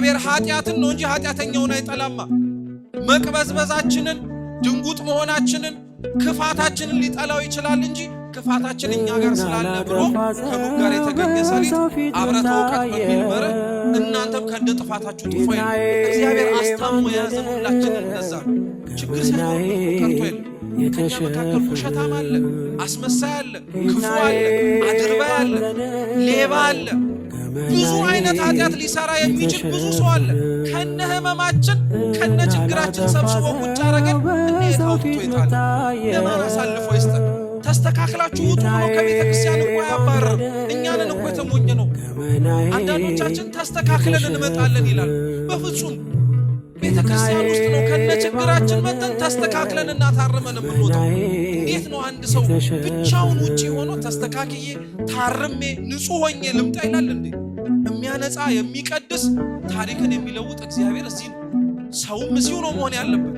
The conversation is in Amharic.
እግዚአብሔር ኃጢአትን ነው እንጂ ኃጢአተኛውን አይጠላማ። መቅበዝበዛችንን ድንጉጥ መሆናችንን ክፋታችንን ሊጠላው ይችላል እንጂ ክፋታችን እኛ ጋር ስላለ ብሎ ከኑህ ጋር የተገኘ ሰሊጥ አብረተ እውቀት በሚል መርህ እናንተም ከእንደ ጥፋታችሁ ጥፉ ይላል። እግዚአብሔር አስታሞ የያዘን ሁላችንን እንደዛ ችግር ሳይሆን ቀርቶ የለም። ከእኛ መካከል ውሸታም አለ፣ አስመሳይ አለ፣ ክፉ አለ፣ አድርባይ አለ፣ ሌባ አለ፣ ብዙ አይነት ኃጢአት ሊሰራ የሚችል ብዙ ሰው አለ። ከነ ህመማችን ከነ ችግራችን ሰብስቦ ቁጭ አረገን እንዴት አውጥቶ ይጣል? ለማን አሳልፎ ይስጠን? ተስተካክላችሁ ውጡ ነው ከቤተ ክርስቲያን እኮ ያባረር። እኛንን እኮ የተሞኘ ነው። አንዳንዶቻችን ተስተካክለን እንመጣለን ይላል። በፍጹም ቤተ ክርስቲያን ውስጥ ነው ከነ ችግራችን መተን ተስተካክለን እና ታርመን የምንወጣው። እንዴት ነው አንድ ሰው ብቻውን ውጪ ሆኖ ተስተካክዬ ታርሜ ንጹህ ሆኜ ልምጣ ይላል እንዴ? የሚያነጻ የሚቀድስ ታሪክን የሚለውጥ እግዚአብሔር እዚህ ነው። ሰውም እዚሁ ነው መሆን ያለበት።